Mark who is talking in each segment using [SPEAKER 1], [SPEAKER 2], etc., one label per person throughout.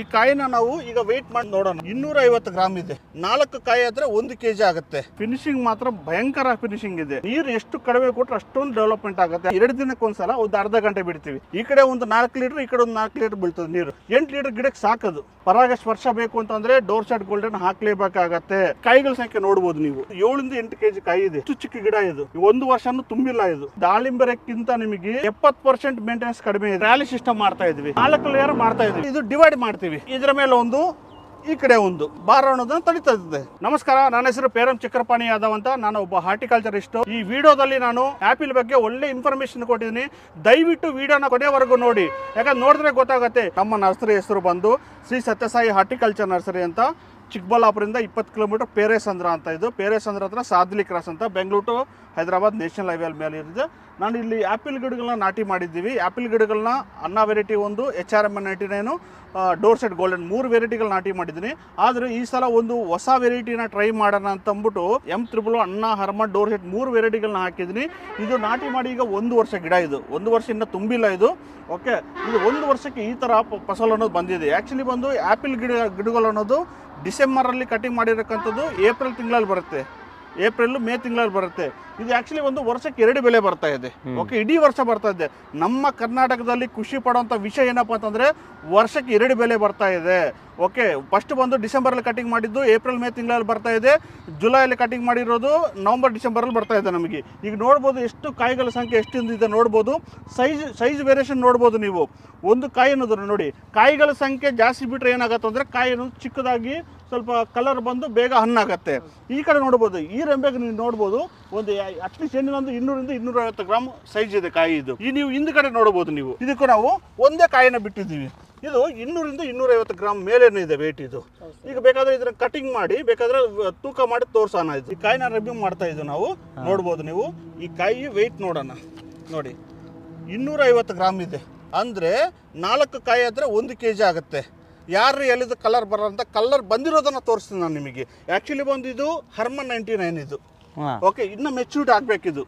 [SPEAKER 1] ಈ ಕಾಯಿನ ನಾವು ಈಗ ವೇಟ್ ಮಾಡಿ ನೋಡೋಣ. 250 ಗ್ರಾಮ್ ಇದೆ. 4 ಕಾಯಿ ಆದ್ರೆ 1 kg ಆಗುತ್ತೆ. ಫಿನಿಶಿಂಗ್ ಮಾತ್ರ ಭಯಂಕರ ಫಿನಿಶಿಂಗ್ ಇದೆ. ನೀರು ಎಷ್ಟು ಕಡಿಮೆ ಕೊಟ್ಟರೆ ಅಷ್ಟೊಂದು ಡೆವಲಪ್ಮೆಂಟ್ ಆಗುತ್ತೆ. 2 ದಿನಕ್ಕೆ ಒಂದ್ಸಲ ಒಂದು ಅರ್ಧ ಗಂಟೆ ಬಿಡ್ತೀವಿ. ಈ ಕಡೆ ಒಂದು 4 ಲೀಟರ್, ಈ ಕಡೆ ಒಂದು 4 ಲೀಟರ್ ಬೀಳ್ತದೆ ನೀರು. 8 ಲೀಟರ್ ಗಿಡಕ್ಕೆ ಸಾಕದು. ಪರಾಗ ಸ್ಪರ್ಶ ಬೇಕು ಅಂತಂದ್ರೆ ಡೋರ್ಸೆಟ್ ಗೋಲ್ಡನ್ ಹಾಕ್ಲೇಬೇಕಾಗತ್ತೆ. ಕಾಯಿಗಳ ಸಂಖ್ಯೆ ನೋಡಬಹುದು ನೀವು. 7 ಇಂದ 8 kg ಕಾಯಿ ಇದೆ. ಇಷ್ಟು ಚಿಕ್ಕ ಗಿಡ ಇದು. 1 ವರ್ಷನೂ ತುಂಬಿಲ್ಲ ಇದು. ದಾಳಿಂಬೆಕ್ಕಿಂತ ನಿಮಗೆ 70% ಮೇಂಟೆನೆನ್ಸ್ ಕಡಿಮೆ ಇದೆ. ರ್ಯಾಲಿ ಸಿಸ್ಟಮ್ ಮಾಡ್ತಾ ಇದ್ವಿ. 4 ಲೇಯರ್ ಮಾಡ್ತಾ ಇದ್ವಿ. ಇದು ಡಿವೈಡ್ ಮಾಡ್ತೀವಿ. ಇದರ ಮೇಲೆ ಒಂದು, ಈ ಕಡೆ ಒಂದು ಬಾರ ಅನ್ನೋದನ್ನ ತಡಿತಾ ಇದ್ದೆ. ನಮಸ್ಕಾರ, ನನ್ನ ಹೆಸರು ಪೇರಂ ಚಕ್ರಪಾಣಿ ಯಾದವ್ ಅಂತ. ನಾನು ಒಬ್ಬ ಹಾರ್ಟಿಕಲ್ಚರಿಸ್ಟ್. ಈ ವಿಡಿಯೋದಲ್ಲಿ ನಾನು ಆಪಿಲ್ ಬಗ್ಗೆ ಒಳ್ಳೆ ಇನ್ಫಾರ್ಮೇಶನ್ ಕೊಟ್ಟಿದ್ದೀನಿ. ದಯವಿಟ್ಟು ವಿಡಿಯೋನ ಕೊನೆವರೆಗೂ ನೋಡಿ, ಯಾಕಂದ್ರೆ ನೋಡಿದ್ರೆ ಗೊತ್ತಾಗುತ್ತೆ. ನಮ್ಮ ನರ್ಸರಿ ಹೆಸರು ಬಂದು ಶ್ರೀ ಸತ್ಯಸಾಯಿ ಹಾರ್ಟಿಕಲ್ಚರ್ ನರ್ಸರಿ ಅಂತ. ಚಿಕ್ಕಬಳ್ಳಾಪುರದಿಂದ 20 ಕಿಲೋಮೀಟರ್ ಪೇರೇಸಂದ್ರ ಅಂತ. ಇದು ಪೇರೇಸಂದ್ರ ಹತ್ರ ಸಾದ್ಲಿ ಕ್ರಾಸ್ ಅಂತ. Bengaluru to Hyderabad national highway ಮೇಲೆ ಇರುತ್ತೆ. ನಾನು ಇಲ್ಲಿ ಆ್ಯಪಿಲ್ ಗಿಡಗಳನ್ನ ನಾಟಿ ಮಾಡಿದ್ದೀವಿ. ಆ್ಯಪಿಲ್ ಗಿಡಗಳನ್ನ ಅನ್ನ ವೆರೈಟಿ 1, HRM 99, ಡೋರ್ಸೆಟ್ ಗೋಲ್ಡನ್ 3 ವೆರೈಟಿಗಳು ನಾಟಿ ಮಾಡಿದ್ದೀನಿ. ಆದರೆ ಈ ಸಲ ಒಂದು ಹೊಸ ವೆರೈಟಿನ ಟ್ರೈ ಮಾಡೋಣ ಅಂತ ಅಂದ್ಬಿಟ್ಟು M3 ಅನ್ನ ಹರ್ಮನ್ ಡೋರ್ಸೆಟ್ 3 ವೆರೈಟಿಗಳನ್ನ ಹಾಕಿದ್ದೀನಿ. ಇದು ನಾಟಿ ಮಾಡಿ ಈಗ 1 ವರ್ಷ ಗಿಡ. ಇದು 1 ವರ್ಷ ಇನ್ನೂ ತುಂಬಿಲ್ಲ ಇದು. ಓಕೆ, ಇದು 1 ವರ್ಷಕ್ಕೆ ಈ ಥರ ಫಸಲು ಅನ್ನೋದು ಬಂದಿದೆ. ಆ್ಯಕ್ಚುಲಿ ಬಂದು ಆ್ಯಪಿಲ್ ಗಿಡಗಳು ಅನ್ನೋದು ಡಿಸೆಂಬರಲ್ಲಿ ಕಟಿಂಗ್ ಮಾಡಿರೋಕ್ಕಂಥದ್ದು ಏಪ್ರಿಲ್ ತಿಂಗಳಲ್ಲಿ ಬರುತ್ತೆ. ಏಪ್ರಿಲ್ ಮೇ ತಿಂಗಳಲ್ಲಿ ಬರುತ್ತೆ. ಇದು ಆ್ಯಕ್ಚುಲಿ ಒಂದು ವರ್ಷಕ್ಕೆ 2 ಬೆಲೆ ಬರ್ತಾ ಇದೆ. ಓಕೆ, ಇಡೀ ವರ್ಷ ಬರ್ತಾ ಇದೆ. ನಮ್ಮ ಕರ್ನಾಟಕದಲ್ಲಿ ಖುಷಿ ಪಡೋಂಥ ವಿಷಯ ಏನಪ್ಪ ಅಂತಂದರೆ ವರ್ಷಕ್ಕೆ 2 ಬೆಲೆ ಬರ್ತಾ ಇದೆ. ಓಕೆ, ಫಸ್ಟ್ ಬಂದು ಡಿಸೆಂಬರಲ್ಲಿ ಕಟಿಂಗ್ ಮಾಡಿದ್ದು ಏಪ್ರಿಲ್ ಮೇ ತಿಂಗಳಲ್ಲಿ ಬರ್ತಾ ಇದೆ. ಜುಲೈಯಲ್ಲಿ ಕಟಿಂಗ್ ಮಾಡಿರೋದು ನವಂಬರ್ ಡಿಸೆಂಬರಲ್ಲಿ ಬರ್ತಾ ಇದೆ ನಮಗೆ. ಈಗ ನೋಡ್ಬೋದು ಎಷ್ಟು ಕಾಯಿಗಳ ಸಂಖ್ಯೆ ಎಷ್ಟಿದೆ ನೋಡ್ಬೋದು. ಸೈಜ್ ವೇರಿಯೇಷನ್ ನೋಡ್ಬೋದು ನೀವು. ಒಂದು ಕಾಯಿ ಅನ್ನೋದ್ರ ನೋಡಿ, ಕಾಯಿಗಳ ಸಂಖ್ಯೆ ಜಾಸ್ತಿ ಬಿಟ್ಟರೆ ಏನಾಗುತ್ತೆ ಅಂದರೆ ಕಾಯಿ ಅನ್ನೋದು ಚಿಕ್ಕದಾಗಿ ಸ್ವಲ್ಪ ಕಲರ್ ಬಂದು ಬೇಗ ಹಣ್ಣಾಗತ್ತೆ. ಈ ಕಡೆ ನೋಡ್ಬೋದು, ಈ ರೆಂಬೆಗೆ ನೀವು ನೋಡ್ಬೋದು ಒಂದು ಅಟ್ಲೀಸ್ಟ್ ಏನಿಲ್ಲೊಂದು 200 ಇಂದ 250 ಗ್ರಾಮ್ ಸೈಜ್ ಇದೆ ಕಾಯಿ ಇದು. ಈ ನೀವು ಹಿಂದ್ ಕಡೆ ನೋಡ್ಬೋದು ನೀವು. ಇದಕ್ಕೂ ನಾವು ಒಂದೇ ಕಾಯಿನ ಬಿಟ್ಟಿದ್ದೀವಿ. ಇದು 200 ಇಂದ 250 ಗ್ರಾಮ್ ಮೇಲೇನು ಇದೆ ವೇಟ್ ಇದು. ಈಗ ಬೇಕಾದ್ರೆ ಇದನ್ನ ಕಟಿಂಗ್ ಮಾಡಿ ಬೇಕಾದ್ರೆ ತೂಕ ಮಾಡಿ ತೋರ್ಸೋಣ. ಇದು ಈ ಕಾಯಿನ ರಿವ್ಯೂ ಮಾಡ್ತಾ ಇದ್ದು ನಾವು ನೋಡ್ಬೋದು ನೀವು. ಈ ಕಾಯಿ ವೇಟ್ ನೋಡೋಣ ನೋಡಿ, 250 ಗ್ರಾಮ್ ಇದೆ. ಅಂದರೆ 4 ಕಾಯಿ ಆದರೆ 1 kg ಆಗುತ್ತೆ. ಯಾರು ಎಲ್ಲಿದ್ದು ಕಲರ್ ಬರೋಂಥ ಕಲರ್ ಬಂದಿರೋದನ್ನ ತೋರಿಸ್ತೀನಿ ನಾನು ನಿಮಗೆ. ಆ್ಯಕ್ಚುಲಿ ಬಂದು ಇದು ಹರ್ಮನ್ 99 ಇದು. ಓಕೆ, ಇನ್ನು ಮೆಚ್ಯೂರ್ಡ್ ಆಗಬೇಕಿದು.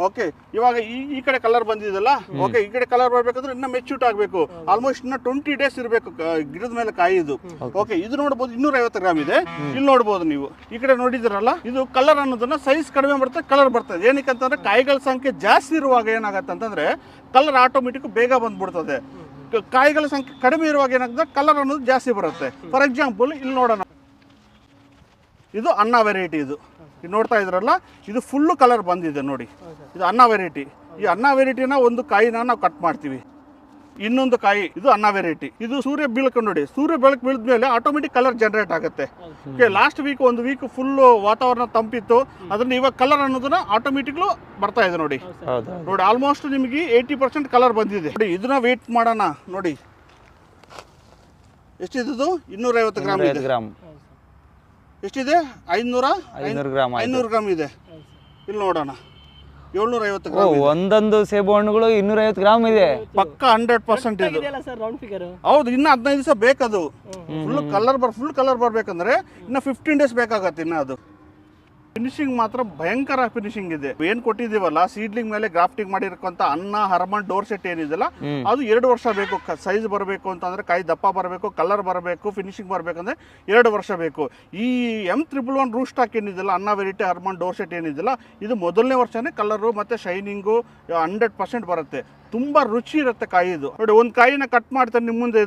[SPEAKER 1] ಓಕೆ, ಇವಾಗ ಈ ಕಡೆ ಕಲರ್ ಬಂದಿದೆಲ್ಲ. ಓಕೆ, ಈ ಕಡೆ ಕಲರ್ ಬರಬೇಕಂದ್ರೆ ಇನ್ನು ಮೆಚ್ಯೂರ್ಡ್ ಆಗಬೇಕು. ಆಲ್ಮೋಸ್ಟ್ ಇನ್ನು 20 ಡೇಸ್ ಇರಬೇಕು ಗಿಡದ ಮೇಲೆ ಕಾಯಿ ಇದು. ಓಕೆ, ಇದು ನೋಡ್ಬೋದು 250 ಗ್ರಾಮ್ ಇದೆ. ಇಲ್ಲಿ ನೋಡ್ಬೋದು ನೀವು. ಈ ಕಡೆ ನೋಡಿದಿರಲ್ಲ, ಇದು ಕಲರ್ ಅನ್ನೋದನ್ನ ಸೈಜ್ ಕಡಿಮೆ ಬರುತ್ತೆ, ಕಲರ್ ಬರ್ತದೆ. ಏನಕ್ಕೆ ಅಂತಂದ್ರೆ ಕಾಯಿಗಳ ಸಂಖ್ಯೆ ಜಾಸ್ತಿ ಇರುವಾಗ ಏನಾಗತ್ತೆ ಅಂತಂದ್ರೆ ಕಲರ್ ಆಟೋಮೆಟಿಕ್ ಬೇಗ ಬಂದ್ಬಿಡ್ತದೆ. ಕಾಯಿಗಳ ಸಂಖ್ಯೆ ಕಡಿಮೆ ಇರುವಾಗ ಏನಾಗ್ತದೆ ಕಲರ್ ಅನ್ನೋದು ಜಾಸ್ತಿ ಬರುತ್ತೆ. ಫಾರ್ ಎಕ್ಸಾಂಪಲ್ ಇಲ್ಲಿ ನೋಡೋಣ, ಇದು ಅನ್ನ ವೆರೈಟಿ. ಇದು ನೋಡ್ತಾ ಇದ್ರಲ್ಲ, ಇದು ಫುಲ್ಲು ಕಲರ್ ಬಂದಿದೆ ನೋಡಿ. ಇದು ಅನ್ನ ವೆರೈಟಿ. ಈ ಅನ್ನ ವೆರೈಟಿನ ಒಂದು ಕಾಯಿನ ನಾವು ಕಟ್ ಮಾಡ್ತೀವಿ. ಇನ್ನೊಂದು ಕಾಯಿ ಇದು ಅನ್ನ ವೆರೈಟಿ. ಇದು ಸೂರ್ಯ ಬೆಳಕು ನೋಡಿ, ಸೂರ್ಯ ಬೆಳಕು ಬೀಳಿದ್ಮೇಲೆ ಆಟೋಮೆಟಿಕ್ ಕಲರ್ ಜನರೇಟ್ ಆಗುತ್ತೆ. ಓಕೆ, ಲಾಸ್ಟ್ ಒಂದು ವೀಕ್ ಫುಲ್ ವಾತಾವರಣ ತಂಪಿತ್ತು. ಅದನ್ನ ಇವಾಗ ಕಲರ್ ಅನ್ನೋದನ್ನ ಆಟೋಮೆಟಿಕ್ಲು ಬರ್ತಾ ಇದೆ ನೋಡಿ. ನೋಡಿ, ಆಲ್ಮೋಸ್ಟ್ ನಿಮಗೆ 80% ಕಲರ್ ಬಂದಿದೆ. ನೋಡಿ, ಇದನ್ನ ವೇಟ್ ಮಾಡೋಣ ನೋಡಿ. ಎಷ್ಟಿದ್ದು? 250 ಗ್ರಾಮ್ ಇದೆ. ಎಷ್ಟಿದೆ? 500 ಗ್ರಾಮ್ ಇದೆ. ಇಲ್ಲಿ ನೋಡೋಣ, 750 ಗ್ರಾಮ್.
[SPEAKER 2] ಒಂದೊಂದು ಸೇಬು ಹಣ್ಣುಗಳು 250 ಗ್ರಾಮ್ ಇದೆ.
[SPEAKER 1] ಪಕ್ಕ 100% ಇದು. ಹೌದು, ಇನ್ನು 15 ದಿವಸ ಬೇಕದು. ಫುಲ್ ಕಲರ್ ಬರ್ಬೇಕಂದ್ರೆ ಇನ್ನು 15 ಡೇಸ್ ಬೇಕಾಗತ್ತೆ. ಇನ್ನು ಅದು ಫಿನಿಶಿಂಗ್ ಮಾತ್ರ ಭಯಂಕರ ಫಿನಿಶಿಂಗ್ ಇದೆ. ಏನ್ ಕೊಟ್ಟಿದೀವಲ್ಲ ಸೀಡ್ಲಿಂಗ್ ಮೇಲೆ ಗ್ರಾಫ್ಟಿಂಗ್ ಮಾಡಿರಕ್ಕಂತ ಅನ್ನ ಹರ್ಮನ್ ಡೋರ್ಸೆಟ್ ಏನಿದೆಲ್ಲ, ಅದು 2 ವರ್ಷ ಬೇಕು. ಸೈಜ್ ಬರಬೇಕು ಅಂತಂದ್ರೆ ಕಾಯಿ ದಪ್ಪ ಬರಬೇಕು, ಕಲರ್ ಬರಬೇಕು, ಫಿನಿಶಿಂಗ್ ಬರಬೇಕಂದ್ರೆ 2 ವರ್ಷ ಬೇಕು. ಈ M311 ರೂಟ್ ಸ್ಟಾಕ್ ಏನಿದೆಲ್ಲ, ಅನ್ನ ವೆರೈಟಿ ಹರ್ಮನ್ ಡೋರ್ಸೆಟ್ ಏನಿದೆಲ್ಲ, ಇದು ಮೊದಲನೇ ವರ್ಷನೇ ಕಲರು ಮತ್ತೆ ಶೈನಿಂಗು 100% ಬರುತ್ತೆ. ತುಂಬಾ ರುಚಿ ಇರುತ್ತೆ ಕಾಯಿ ಇದು. ನೋಡಿ, ಒಂದು ಕಾಯಿನ ಕಟ್ ಮಾಡ್ತಾರೆ ನಿಮ್ಮ ಮುಂದೆ.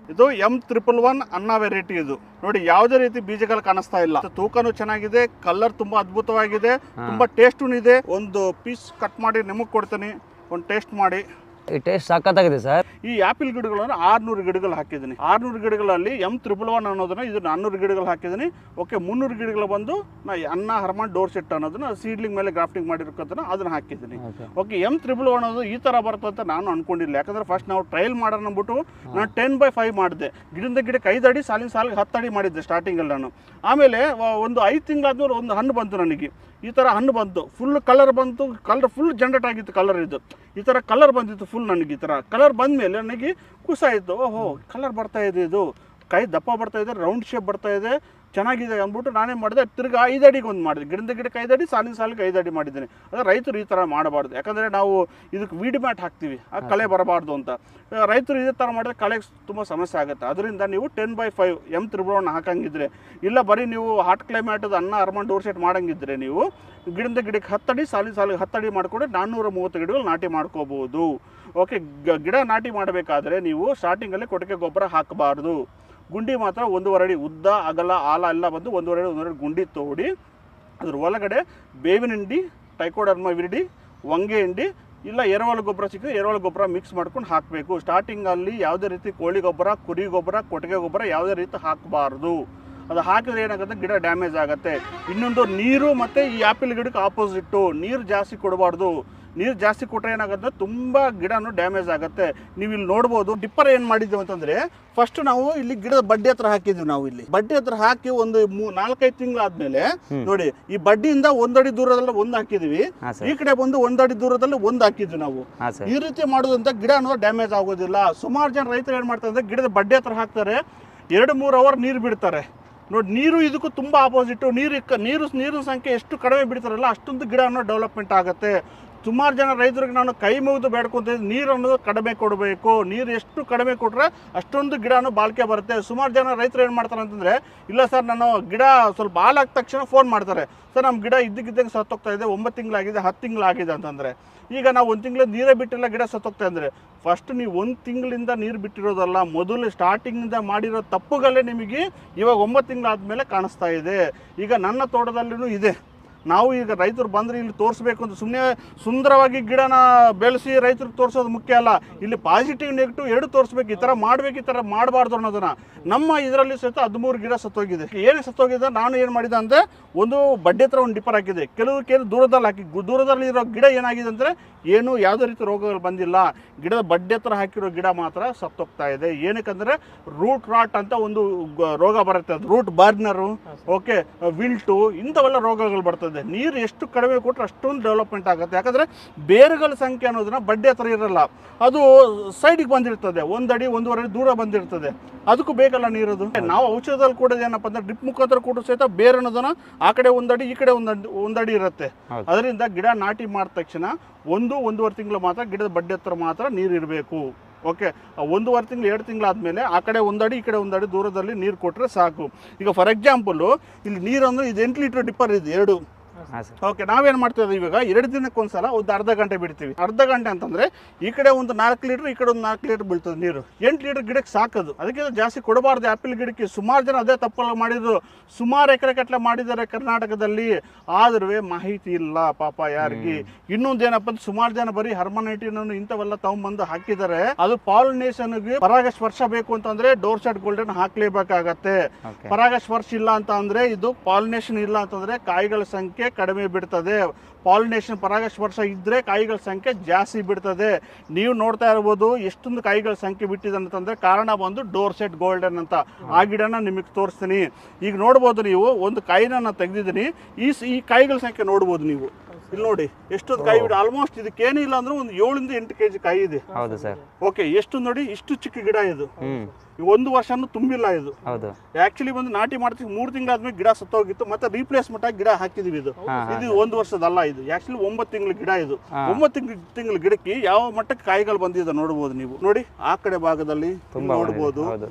[SPEAKER 1] ಇದು M311 ಅನ್ನ ವೆರೈಟಿ. ಇದು ನೋಡಿ, ಯಾವುದೇ ರೀತಿ ಬೀಜಗಳು ಕಾಣಿಸ್ತಾ ಇಲ್ಲ. ತೂಕನೂ ಚೆನ್ನಾಗಿದೆ, ಕಲರ್ ತುಂಬಾ ಅದ್ಭುತವಾಗಿದೆ, ತುಂಬಾ ಟೇಸ್ಟೂ ಇದೆ. ಒಂದು ಪೀಸ್ ಕಟ್ ಮಾಡಿ ನಿಮಗೆ ಕೊಡ್ತೀನಿ, ಒಂದು ಟೇಸ್ಟ್ ಮಾಡಿ.
[SPEAKER 2] ಈ ಟೇಸ್ಟ್ ಸಖತ್ತಾಗಿದೆ ಸರ್.
[SPEAKER 1] ಈ ಆಪಿಲ್ ಗಿಡಗಳನ್ನು 600 ಗಿಡಗಳು ಹಾಕಿದ್ದೀನಿ. 600 ಗಿಡಗಳಲ್ಲಿ M311 ಅನ್ನೋದನ್ನ ಇದು 400 ಗಿಡಗಳು ಹಾಕಿದ್ದೀನಿ. ಓಕೆ, 300 ಗಿಡಗಳು ಬಂದು ಅನ್ನ ಹರ್ಮನ್ ಡೋರ್ಸೆಟ್ ಅನ್ನೋದನ್ನ ಸೀಡ್ಲಿಂಗ್ ಮೇಲೆ ಗ್ರಾಫ್ಟಿಂಗ್ ಮಾಡಿರೋದನ್ನ ಅದನ್ನ ಹಾಕಿದ್ದೀನಿ. ಓಕೆ, M311 ಅನ್ನೋದು ಈ ತರ ಬರುತ್ತೆ ಅಂತ ನಾನು ಅನ್ಕೊಂಡಿಲ್ಲ. ಯಾಕಂದ್ರೆ ಫಸ್ಟ್ ನಾವು ಟ್ರಯಲ್ ಮಾಡೋಣ ಅಂದ್ಬಿಟ್ಟು ನಾನು 10x5 ಮಾಡಿದೆ. ಗಿಡದಿಂದ ಗಿಡಕ್ಕೆ 5 ಅಡಿ, ಸಾಲಿಗೆ 10 ಅಡಿ ಮಾಡಿದ್ದೆ ಸ್ಟಾರ್ಟಿಂಗಲ್ಲಿ ನಾನು. ಆಮೇಲೆ ಒಂದು 5 ತಿಂಗಳಾದ್ಮೇಲೆ ಒಂದು ಹಣ್ಣು ಬಂತು ನನಗೆ. ಈ ಥರ ಹಣ್ಣು ಬಂತು, ಫುಲ್ ಕಲರ್ ಬಂತು, ಕಲರ್ ಫುಲ್ ಜನರೇಟ್ ಆಗಿತ್ತು ಕಲರ್. ಇದು ಈ ಥರ ಕಲರ್ ಬಂದಿತ್ತು ಫುಲ್ ನನಗೆ. ಈ ಥರ ಕಲರ್ ಬಂದಮೇಲೆ ನನಗೆ ಖುಷಿ ಆಯಿತು. ಓಹೋ, ಕಲರ್ ಬರ್ತಾ ಇದೆ, ಇದು ಕಾಯಿ ದಪ್ಪ ಬರ್ತಾ ಇದೆ, ರೌಂಡ್ ಶೇಪ್ ಬರ್ತಾ ಇದೆ, ಚೆನ್ನಾಗಿದೆ ಅಂದ್ಬಿಟ್ಟು ನಾನೇ ಮಾಡಿದೆ, ತಿರ್ಗಿ 5 ಅಡಿಗೆ ಒಂದು ಮಾಡಿದೆ, ಗಿಡದ ಗಿಡಕ್ಕೆ 5 ಅಡಿ, ಸಾಲಿನ ಸಾಲಿಗೆ 5 ಅಡಿ ಮಾಡಿದ್ದೀನಿ. ಅಂದರೆ ರೈತರು ಈ ಥರ ಮಾಡಬಾರ್ದು, ಯಾಕಂದರೆ ನಾವು ಇದಕ್ಕೆ ವೀಡ್ ಮ್ಯಾಟ್ ಹಾಕ್ತೀವಿ, ಆ ಕಳೆ ಬರಬಾರ್ದು ಅಂತ. ರೈತರು ಇದೇ ಥರ ಮಾಡಿದ್ರೆ ಕಳೆಗೆ ತುಂಬ ಸಮಸ್ಯೆ ಆಗುತ್ತೆ. ಅದರಿಂದ ನೀವು 10x5 M3 ಹಾಕಂಗಿದ್ರೆ, ಇಲ್ಲ ಬರೀ ನೀವು ಹಾಟ್ ಕ್ಲೈಮ್ಯಾಟದ ಅರ್ಮನ್ ಡೋರ್ ಸೆಟ್ ಮಾಡಂಗಿದ್ರೆ ನೀವು ಗಿಡದ ಗಿಡಕ್ಕೆ 10 ಅಡಿ, ಸಾಲಿನ ಸಾಲಿಗೆ 10 ಅಡಿ ಮಾಡಿಕೊಂಡು 430 ಗಿಡಗಳು ನಾಟಿ ಮಾಡ್ಕೋಬೋದು. ಓಕೆ, ಗಿಡ ನಾಟಿ ಮಾಡಬೇಕಾದ್ರೆ ನೀವು ಸ್ಟಾರ್ಟಿಂಗಲ್ಲಿ ಕೊಟ್ಟಿಗೆ ಗೊಬ್ಬರ ಹಾಕಬಾರ್ದು. ಗುಂಡಿ ಮಾತ್ರ 1.5 ಅಡಿ ಉದ್ದ, ಅಗಲ, ಆಲ ಎಲ್ಲ ಬಂದು 1.5 ಅಡಿ ಗುಂಡಿ ತೋಡಿ ಅದ್ರ ಒಳಗಡೆ ಬೇವಿನ ಹಿಂಡಿ, ಟ್ರೈಕೋಡರ್ಮಾ ವಿರಿಡಿ, ಹೊಂಗೆ ಹಿಂಡಿ ಇಲ್ಲ ಎರೆಹುಳ ಗೊಬ್ಬರ ಸಿಕ್ಕಿದ್ರೆ ಎರೆಹುಳ ಗೊಬ್ಬರ ಮಿಕ್ಸ್ ಮಾಡ್ಕೊಂಡು ಹಾಕಬೇಕು. ಸ್ಟಾರ್ಟಿಂಗಲ್ಲಿ ಯಾವುದೇ ರೀತಿ ಕೋಳಿ ಗೊಬ್ಬರ, ಕುರಿ ಗೊಬ್ಬರ, ಕೊಟ್ಟಿಗೆ ಗೊಬ್ಬರ ಯಾವುದೇ ರೀತಿ ಹಾಕಬಾರ್ದು. ಅದು ಹಾಕಿದ್ರೆ ಏನಾಗುತ್ತೆ, ಗಿಡ ಡ್ಯಾಮೇಜ್ ಆಗುತ್ತೆ. ಇನ್ನೊಂದು ನೀರು ಮತ್ತು ಈ ಆ್ಯಪಲ್ ಗಿಡಕ್ಕೆ ಆಪೋಸಿಟ್ಟು, ನೀರು ಜಾಸ್ತಿ ಕೊಡಬಾರ್ದು. ನೀರು ಜಾಸ್ತಿ ಕೊಟ್ಟರೆ ಏನಾಗುತ್ತೆ, ತುಂಬ ಗಿಡನೂ ಡ್ಯಾಮೇಜ್ ಆಗುತ್ತೆ. ನೀವು ಇಲ್ಲಿ ನೋಡ್ಬೋದು, ಡಿಪ್ಪರ್ ಏನು ಮಾಡಿದ್ದೀವಿ ಅಂತಂದರೆ, ಫಸ್ಟ್ ನಾವು ಇಲ್ಲಿ ಗಿಡದ ಬಡ್ಡಿ ಹತ್ರ ಹಾಕಿದ್ವಿ. ನಾವು ಇಲ್ಲಿ ಬಡ್ಡಿ ಹತ್ರ ಹಾಕಿ ಒಂದು 4-5 ತಿಂಗಳಾದ್ಮೇಲೆ ನೋಡಿ, ಈ ಬಡ್ಡಿಯಿಂದ 1 ಅಡಿ ದೂರದಲ್ಲಿ ಒಂದು ಹಾಕಿದ್ವಿ, ಈ ಕಡೆ ಬಂದು 1 ಅಡಿ ದೂರದಲ್ಲಿ ಒಂದು ಹಾಕಿದ್ವಿ ನಾವು. ಈ ರೀತಿ ಮಾಡೋದಂತ ಗಿಡ ಅನ್ನೋದು ಡ್ಯಾಮೇಜ್ ಆಗೋದಿಲ್ಲ. ಸುಮಾರು ಜನ ರೈತರು ಏನು ಮಾಡ್ತಾರೆ ಅಂದರೆ, ಗಿಡದ ಬಡ್ಡಿ ಹತ್ರ ಹಾಕ್ತಾರೆ, 2-3 ಅವರ್ ನೀರು ಬಿಡ್ತಾರೆ. ನೋಡಿ, ನೀರು ಇದಕ್ಕೂ ತುಂಬ ಆಪೋಸಿಟ್ಟು. ನೀರಿನ ಸಂಖ್ಯೆ ಎಷ್ಟು ಕಡಿಮೆ ಬಿಡ್ತಾರಲ್ಲ ಅಷ್ಟೊಂದು ಗಿಡ ಅನ್ನೋ ಡೆವಲಪ್ಮೆಂಟ್ ಆಗುತ್ತೆ. ಸುಮಾರು ಜನ ರೈತರಿಗೆ ನಾನು ಕೈ ಮುಗಿದು ಬೇಡ್ಕೊತಿದ್ದೆ, ನೀರು ಅನ್ನೋದು ಕಡಿಮೆ ಕೊಡಬೇಕು. ನೀರು ಎಷ್ಟು ಕಡಿಮೆ ಕೊಟ್ಟರೆ ಅಷ್ಟೊಂದು ಗಿಡನೂ ಬಾಳಿಕೆ ಬರುತ್ತೆ. ಸುಮಾರು ಜನ ರೈತರು ಏನು ಮಾಡ್ತಾರೆ ಅಂತಂದರೆ, ಇಲ್ಲ ಸರ್ ನಾನು ಗಿಡ ಸ್ವಲ್ಪ ಹಾಲಾದ ತಕ್ಷಣ ಫೋನ್ ಮಾಡ್ತಾರೆ, ಸರ್ ನಮ್ಮ ಗಿಡ ಇದ್ದಕ್ಕಿದ್ದಂಗೆ ಸತ್ತೋಗ್ತಾ ಇದೆ, 9 ತಿಂಗಳಾಗಿದೆ, 10 ತಿಂಗಳಾಗಿದೆ ಅಂತಂದರೆ. ಈಗ ನಾವು 1 ತಿಂಗಳು ನೀರೇ ಬಿಟ್ಟಿಲ್ಲ, ಗಿಡ ಸತ್ತೋಗ್ತಾ ಅಂದರೆ, ಫಸ್ಟ್ ನೀವು 1 ತಿಂಗಳಿಂದ ನೀರು ಬಿಟ್ಟಿರೋದಲ್ಲ, ಮೊದಲು ಸ್ಟಾರ್ಟಿಂಗಿಂದ ಮಾಡಿರೋ ತಪ್ಪುಗಳೇ ನಿಮಗೆ ಇವಾಗ 9 ತಿಂಗಳಾದಮೇಲೆ ಕಾಣಿಸ್ತಾ ಇದೆ. ಈಗ ನನ್ನ ತೋಟದಲ್ಲೂ ಇದೆ. ನಾವು ಈಗ ರೈತರು ಬಂದರೆ ಇಲ್ಲಿ ತೋರಿಸ್ಬೇಕು ಅಂತ ಸುಮ್ಮನೆ ಸುಂದರವಾಗಿ ಗಿಡನ ಬೆಳೆಸಿ ರೈತರಿಗೆ ತೋರಿಸೋದು ಮುಖ್ಯ ಅಲ್ಲ. ಇಲ್ಲಿ ಪಾಸಿಟಿವ್ ನೆಗೆಟಿವ್ ಎರಡು ತೋರಿಸ್ಬೇಕು. ಈ ಥರ ಮಾಡಬೇಕು, ಈ ಥರ ಮಾಡಬಾರ್ದು ಅನ್ನೋದನ್ನು. ನಮ್ಮ ಇದರಲ್ಲಿ ಸಹಿತ 13 ಗಿಡ ಸತ್ತೋಗಿದೆ. ಏನೇ ಸತ್ತೋಗಿದೆ, ನಾನು ಏನು ಮಾಡಿದೆ ಅಂದರೆ, ಒಂದು ಬಡ್ಡೆ ಹತ್ರ ಒಂದು ಡಿಪ್ಪರ್ ಹಾಕಿದೆ, ಕೆಲವು ದೂರದಲ್ಲಿ ಹಾಕಿ, ದೂರದಲ್ಲಿ ಇರೋ ಗಿಡ ಏನಾಗಿದೆ ಅಂದರೆ ಏನು ಯಾವುದೇ ರೀತಿ ರೋಗಗಳು ಬಂದಿಲ್ಲ. ಗಿಡದ ಬಡ್ಡೆ ಹತ್ರ ಹಾಕಿರೋ ಗಿಡ ಮಾತ್ರ ಸತ್ತೋಗ್ತಾ ಇದೆ. ಏನಕ್ಕಂದರೆ ರೂಟ್ ರಾಟ್ ಅಂತ ಒಂದು ರೋಗ ಬರುತ್ತೆ, ಅದು ರೂಟ್ ಬರ್ನರು, ಓಕೆ, ವಿಲ್ಟು, ಇಂಥವೆಲ್ಲ ರೋಗಗಳು ಬರ್ತದೆ. ನೀರು ಎಷ್ಟು ಕಡಿಮೆ ಕೊಟ್ಟರೆ ಅಷ್ಟೊಂದು ಡೆವಲಪ್ಮೆಂಟ್ ಆಗುತ್ತೆ. ಯಾಕಂದರೆ ಬೇರುಗಳ ಸಂಖ್ಯೆ ಅನ್ನೋದನ್ನ ಬಡ್ಡೆ ಹತ್ರ ಇರಲ್ಲ, ಅದು ಸೈಡಿಗೆ ಬಂದಿರ್ತದೆ, 1 ಅಡಿ 1.5 ಅಡಿ ದೂರ ಬಂದಿರ್ತದೆ. ಅದಕ್ಕೂ ಬೇಕಲ್ಲ ನೀರದು. ನಾವು ಔಷಧದಲ್ಲಿ ಕೂಡ ಏನಪ್ಪ ಅಂದರೆ ಡ್ರಿಪ್ ಮುಖಾಂತರ ಕೂಡ ಸಹಿತ ಬೇರೆ ಅನ್ನೋದನ್ನ ಆ ಕಡೆ 1 ಅಡಿ, ಈ ಕಡೆ 1 ಅಡಿ ಇರುತ್ತೆ. ಅದರಿಂದ ಗಿಡ ನಾಟಿ ಮಾಡಿದ ತಕ್ಷಣ 1-1.5 ತಿಂಗಳು ಮಾತ್ರ ಗಿಡದ ಬಡ್ಡೆ ಹತ್ರ ಮಾತ್ರ ನೀರು ಇರಬೇಕು. ಓಕೆ, 1.5 ತಿಂಗಳು 2 ತಿಂಗಳಾದಮೇಲೆ ಆ ಕಡೆ 1 ಅಡಿ, ಈ ಕಡೆ 1 ಅಡಿ ದೂರದಲ್ಲಿ ನೀರು ಕೊಟ್ಟರೆ ಸಾಕು. ಈಗ ಫಾರ್ ಎಕ್ಸಾಂಪಲ್ಲು ಇಲ್ಲಿ ನೀರು ಅಂದರೆ ಇದು 8 ಲೀಟ್ರ್ ಡಿಪ್ಪರ್ ಇದೆ, 2. ಓಕೆ, ನಾವೇನು ಮಾಡ್ತೀವಿ ಇವಾಗ 2 ದಿನಕ್ಕೊಂದ್ಸಲ ಒಂದು ಅರ್ಧ ಗಂಟೆ ಬಿಡ್ತೀವಿ. ಅರ್ಧ ಗಂಟೆ ಅಂತಂದರೆ ಈ ಕಡೆ ಒಂದು 4 ಲೀಟ್ರ್, ಈ ಕಡೆ ಒಂದು 4 ಲೀಟ್ರ್ ಬೀಳ್ತದೆ ನೀರು. 8 ಲೀಟ್ರ್ ಗಿಡಕ್ಕೆ ಸಾಕದು. ಅದಕ್ಕಿಂತ ಜಾಸ್ತಿ ಕೊಡಬಾರ್ದು ಆ್ಯಪಲ್ ಗಿಡಕ್ಕೆ. ಸುಮಾರು ಜನ ಅದೇ ತಪ್ಪಲ್ಲ ಮಾಡಿದ್ರು, ಸುಮಾರು ಎಕರೆ ಕಟ್ಲೆ ಮಾಡಿದ್ದಾರೆ ಕರ್ನಾಟಕದಲ್ಲಿ. ಆದ್ರೂ ಮಾಹಿತಿ ಇಲ್ಲ ಪಾಪ ಯಾರಿಗೆ. ಇನ್ನೊಂದೇನಪ್ಪ ಅಂದ್ರೆ, ಸುಮಾರು ಜನ ಬರೀ ಹರ್ಮನೈಟಿನ್ ಇಂಥವೆಲ್ಲ ತಗೊಂಡ್ಬಂದು ಹಾಕಿದ್ದಾರೆ. ಅದು ಪಾಲಿನೇಷನ್ಗೆ ಪರಾಗಸ್ಪರ್ಶ ಬೇಕು ಅಂತಂದ್ರೆ ಡೋರ್ ಸೆಟ್ ಗೋಲ್ಡನ್ ಹಾಕ್ಲೇಬೇಕಾಗತ್ತೆ. ಪರಾಗಸ್ಪರ್ಶ ಇಲ್ಲ ಅಂತ ಅಂದ್ರೆ, ಇದು ಪಾಲಿನೇಷನ್ ಇಲ್ಲ ಅಂತಂದ್ರೆ ಕಾಯಿಗಳ ಸಂಖ್ಯೆ ಕಡಿಮೆ ಬಿಡ್ತದೆ. ಪಾಲಿನೇಷನ್ ಪರಾಗಸ್ಪರ್ಶ ಇದ್ದರೆ ಕಾಯಿಗಳ ಸಂಖ್ಯೆ ಜಾಸ್ತಿ ಬಿಡ್ತದೆ. ನೀವು ನೋಡ್ತಾ ಇರ್ಬೋದು ಎಷ್ಟೊಂದು ಕಾಯಿಗಳ ಸಂಖ್ಯೆ ಬಿಟ್ಟಿದೆ ಅಂತಂದರೆ, ಕಾರಣ ಬಂದು ಡೋರ್ ಸೆಟ್ ಗೋಲ್ಡನ್ ಅಂತ. ಆ ಗಿಡನ ನಿಮಗೆ ತೋರಿಸ್ತೀನಿ. ಈಗ ನೋಡ್ಬೋದು ನೀವು, ಒಂದು ಕಾಯಿನ ನಾನು ತೆಗೆದಿದ್ದೀನಿ. ಈ ಕಾಯಿಗಳ ಸಂಖ್ಯೆ ನೋಡ್ಬೋದು ನೀವು. ಇಲ್ಲಿ ನೋಡಿ ಎಷ್ಟೊಂದು ಕಾಯಿ ಬಿಡಿ. ಆಲ್ಮೋಸ್ಟ್ ಇದಕ್ಕೇನಿಲ್ಲ ಅಂದ್ರೆ ಒಂದು 7-8 kg ಕಾಯಿ ಇದೆ.
[SPEAKER 2] ಹೌದು ಸರ್.
[SPEAKER 1] ಓಕೆ, ಎಷ್ಟು ನೋಡಿ, ಇಷ್ಟು ಚಿಕ್ಕ ಗಿಡ ಇದು. 1 ವರ್ಷನೂ ತುಂಬಿಲ್ಲ ಇದು. ಆಕ್ಚುಲಿ ಬಂದು ನಾಟಿ ಮಾಡ್ತೀವಿ 3 ತಿಂಗಳಾದ್ಮೇಲೆ ಗಿಡ ಸತ್ತೋಗಿತ್ತು. ಮತ್ತೆ ರೀಪ್ಲೇಸ್ಮೆಂಟ್ ಆಗಿ ಗಿಡ ಹಾಕಿದೀವಿ. ಇದು 1 ವರ್ಷದಲ್ಲ, ಇದು ಆಕ್ಚುಲಿ 9 ತಿಂಗಳ ಗಿಡ. ಇದು 9 ತಿಂಗಳ ಗಿಡಕ್ಕೆ ಯಾವ ಮಟ್ಟಕ್ಕೆ ಕಾಯಿಗಳು ಬಂದಿದೆ ನೋಡ್ಬೋದು ನೀವು. ನೋಡಿ ಆ ಕಡೆ ಭಾಗದಲ್ಲಿ ನೋಡ್ಬೋದು,